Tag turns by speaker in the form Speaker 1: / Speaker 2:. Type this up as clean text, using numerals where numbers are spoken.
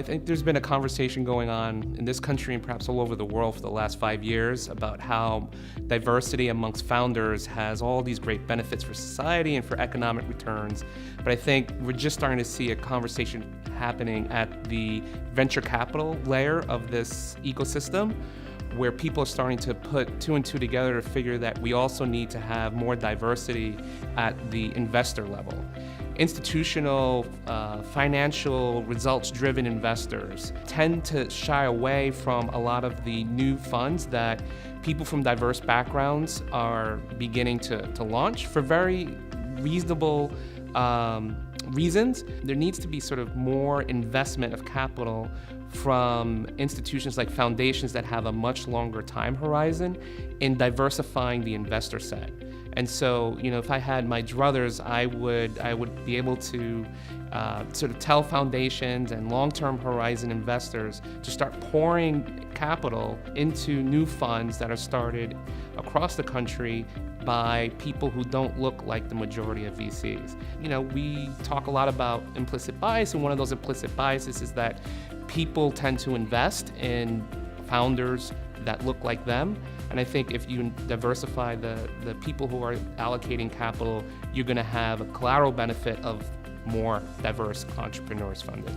Speaker 1: I think there's been a conversation going on in this country and perhaps all over the world for the last 5 years about how diversity amongst founders has all these great benefits for society and for economic returns. But I think we're just starting to see a conversation happening at the venture capital layer of this ecosystem, where people are starting to put two and two together to figure that we also need to have more diversity at the investor level. Institutional, financial, results-driven investors tend to shy away from a lot of the new funds that people from diverse backgrounds are beginning to launch for very reasonable reasons. There needs to be sort of more investment of capital from institutions like foundations that have a much longer time horizon in diversifying the investor set. And so, if I had my druthers, I would be able to sort of tell foundations and long-term horizon investors to start pouring capital into new funds that are started across the country by people who don't look like the majority of VCs. We talk a lot about implicit bias, and one of those implicit biases is that people tend to invest in founders that look like them. And I think if you diversify the people who are allocating capital, you're going to have a collateral benefit of more diverse entrepreneurs funded.